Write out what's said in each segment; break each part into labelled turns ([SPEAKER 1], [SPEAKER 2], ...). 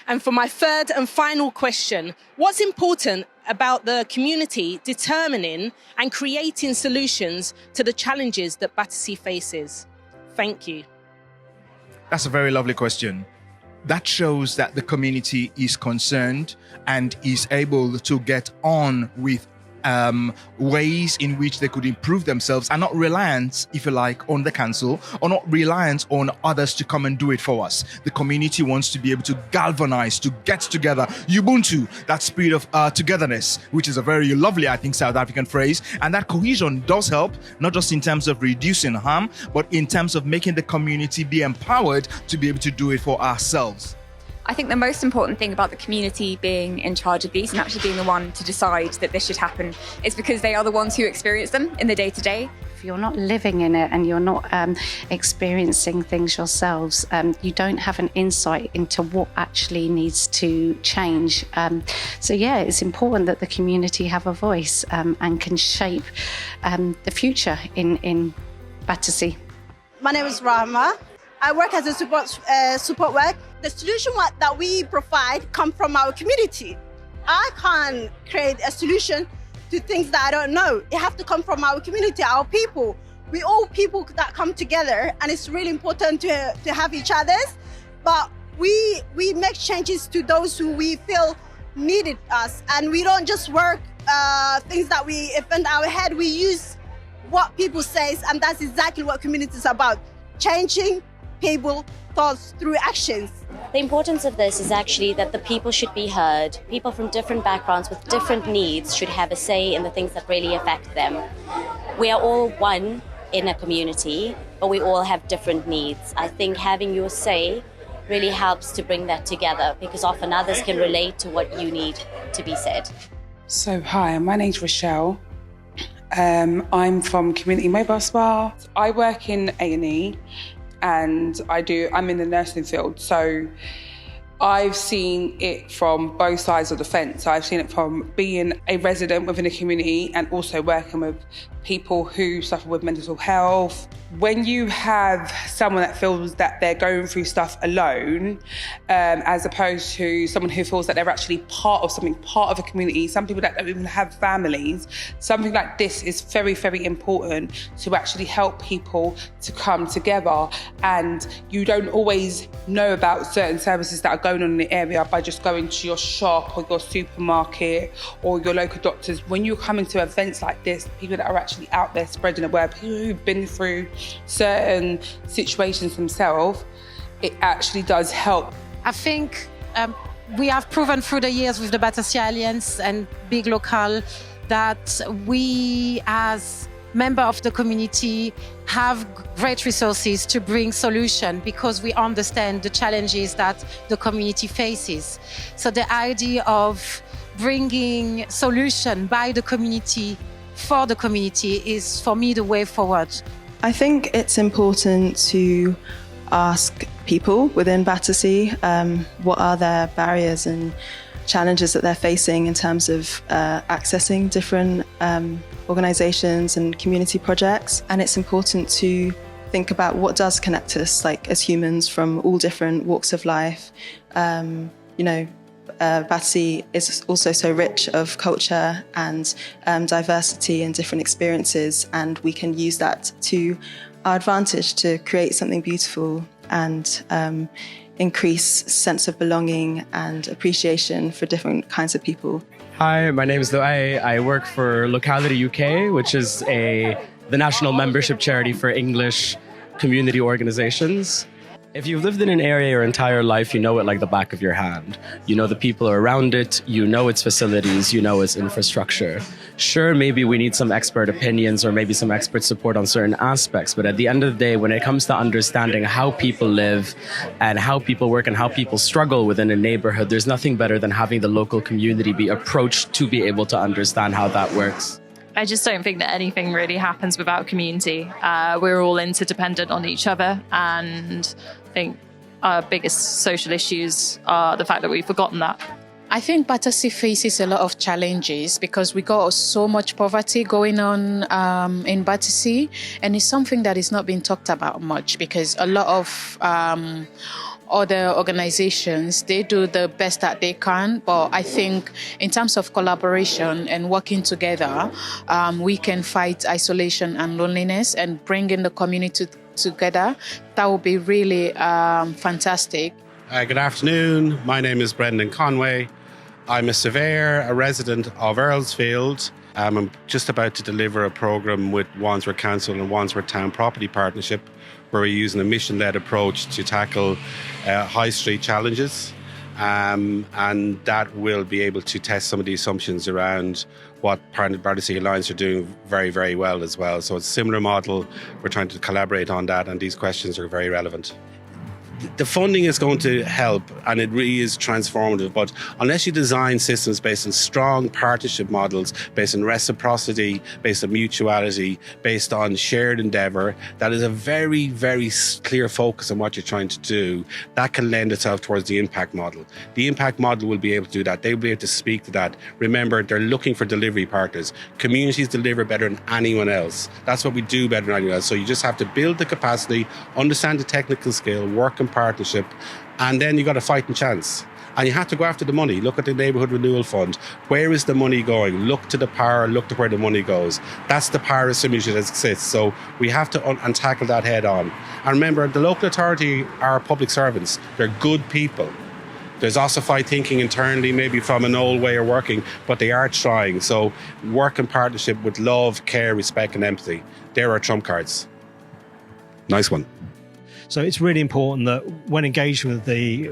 [SPEAKER 1] And for my third and final question, what's important about the community determining and creating solutions to the challenges that Battersea faces? Thank you.
[SPEAKER 2] That's a very lovely question. That shows that the community is concerned and is able to get on with ways in which they could improve themselves and not reliant, if you like, on the council or not reliant on others to come and do it for us. The community wants to be able to galvanize, to get together. Ubuntu, that spirit of togetherness, which is a very lovely, I think, South African phrase. And that cohesion does help, not just in terms of reducing harm, but in terms of making the community be empowered to be able to do it for ourselves.
[SPEAKER 3] I think the most important thing about the community being in charge of these and actually being the one to decide that this should happen is because they are the ones who experience them in the day-to-day.
[SPEAKER 4] If you're not living in it and you're not experiencing things yourselves, you don't have an insight into what actually needs to change. So yeah, it's important that the community have a voice and can shape the future in Battersea.
[SPEAKER 5] My name is Rahma. I work as a support work. The solution that we provide come from our community. I can't create a solution to things that I don't know. It have to come from our community, our people. We all people that come together, and it's really important to have each other's. But we make changes to those who we feel needed us, and we don't just work things that we invent our head. We use what people say, and that's exactly what community is about: changing people thoughts through actions.
[SPEAKER 6] The importance of this is actually that the people should be heard. People from different backgrounds with different needs should have a say in the things that really affect them. We are all one in a community, but we all have different needs. I think having your say really helps to bring that together, because often others can relate to what you need to be said.
[SPEAKER 7] So hi, my name's Rochelle. I'm from Community Mobile Spa. I work in A&E. And I'm in the nursing field. So I've seen it from both sides of the fence. I've seen it from being a resident within a community and also working with people who suffer with mental health. When you have someone that feels that they're going through stuff alone, as opposed to someone who feels that they're actually part of something, part of a community, some people that don't even have families, something like this is very, very important to actually help people to come together. And you don't always know about certain services that are going on in the area by just going to your shop or your supermarket or your local doctors. When you come into events like this, people that are actually out there spreading the word, people who've been through certain situations themselves, it actually does help.
[SPEAKER 8] I think we have proven through the years with the Battersea Alliance and Big Local that we as member of the community have great resources to bring solution because we understand the challenges that the community faces. So the idea of bringing solution by the community for the community is, for me, the way forward.
[SPEAKER 9] I think it's important to ask people within Battersea what are their barriers and challenges that they're facing in terms of accessing different organisations and community projects. And it's important to think about what does connect us, like as humans from all different walks of life. Battersea is also so rich of culture and diversity and different experiences, and we can use that to our advantage to create something beautiful and increase sense of belonging and appreciation for different kinds of people.
[SPEAKER 10] Hi, my name is Loai. I work for Locality UK, which is the national membership charity for English community organisations. If you've lived in an area your entire life, you know it like the back of your hand. You know the people around it, you know its facilities, you know its infrastructure. Sure, maybe we need some expert opinions or maybe some expert support on certain aspects, but at the end of the day, when it comes to understanding how people live and how people work and how people struggle within a neighborhood, there's nothing better than having the local community be approached to be able to understand how that works.
[SPEAKER 11] I just don't think that anything really happens without community. We're all interdependent on each other, and I think our biggest social issues are the fact that we've forgotten that.
[SPEAKER 12] I think Battersea faces a lot of challenges because we got so much poverty going on in Battersea, and it's something that is not being talked about much because a lot of other organizations, they do the best that they can. But I think in terms of collaboration and working together, we can fight isolation and loneliness and bringing the community together. That would be really fantastic.
[SPEAKER 13] Good afternoon. My name is Brendan Conway. I'm a surveyor, a resident of Earlsfield. I'm just about to deliver a programme with Wandsworth Council and Wandsworth Town Property Partnership, where we're using a mission-led approach to tackle high street challenges. And that will be able to test some of the assumptions around what Battersea Alliance are doing very, very well as well. So it's a similar model. We're trying to collaborate on that, and these questions are very relevant. The funding is going to help, and it really is transformative, but unless you design systems based on strong partnership models, based on reciprocity, based on mutuality, based on shared endeavour, that is a very, very clear focus on what you're trying to do, that can lend itself towards the impact model. The impact model will be able to do that. They'll be able to speak to that. Remember, they're looking for delivery partners. Communities deliver better than anyone else. That's what we do better than anyone else. So you just have to build the capacity, understand the technical skill, work in partnership, and then you got a fighting chance. And you have to go after the money. Look at the Neighbourhood Renewal Fund. Where is the money going? Look to the power, look to where the money goes. That's the power asymmetry that exists. So we have to and tackle that head on. And remember, the local authority are public servants. They're good people. There's ossified thinking internally, maybe from an old way of working, but they are trying. So work in partnership with love, care, respect and empathy. They're our trump cards. Nice one.
[SPEAKER 14] So it's really important that when engaged with the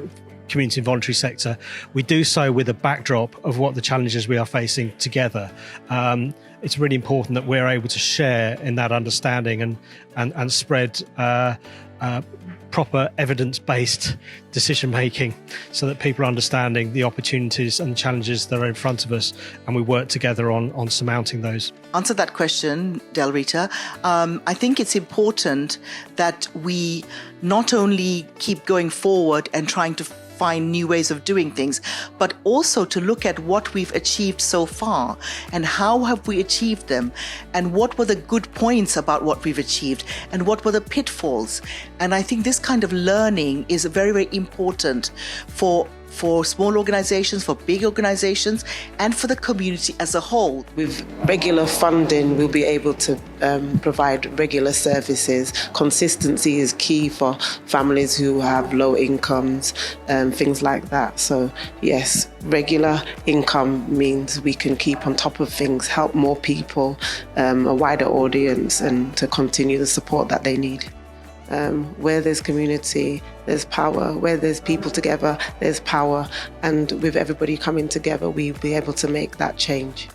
[SPEAKER 14] community and voluntary sector, we do so with a backdrop of what the challenges we are facing together. It's really important that we're able to share in that understanding and spread proper evidence-based decision-making so that people are understanding the opportunities and challenges that are in front of us, and we work together on surmounting those.
[SPEAKER 15] Answer that question, Delrita. I think it's important that we not only keep going forward and trying to find new ways of doing things, but also to look at what we've achieved so far and how have we achieved them, and what were the good points about what we've achieved and what were the pitfalls. And I think this kind of learning is very, very important for small organizations, for big organizations, and for the community as a whole.
[SPEAKER 16] With regular funding, we'll be able to provide regular services. Consistency is key for families who have low incomes, things like that. So yes, regular income means we can keep on top of things, help more people, a wider audience, and to continue the support that they need. Where there's community, there's power. Where there's people together, there's power. And with everybody coming together, we'll be able to make that change.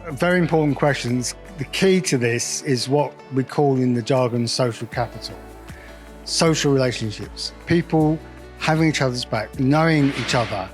[SPEAKER 17] Very important questions. The key to this is what we call in the jargon social capital. Social relationships. People having each other's back, knowing each other.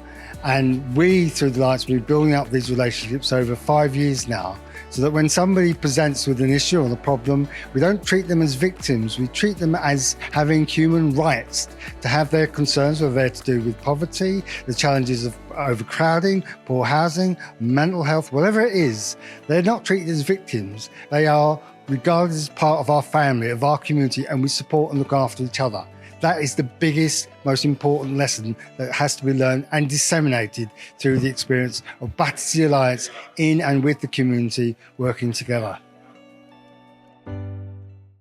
[SPEAKER 17] And we, through the Alliance, we've been building up these relationships over 5 years now, so that when somebody presents with an issue or a problem, we don't treat them as victims. We treat them as having human rights to have their concerns, whether they're to do with poverty, the challenges of overcrowding, poor housing, mental health, whatever it is. They're not treated as victims. They are regarded as part of our family, of our community, and we support and look after each other. That is the biggest, most important lesson that has to be learned and disseminated through the experience of Battersea Alliance in and with the community working together.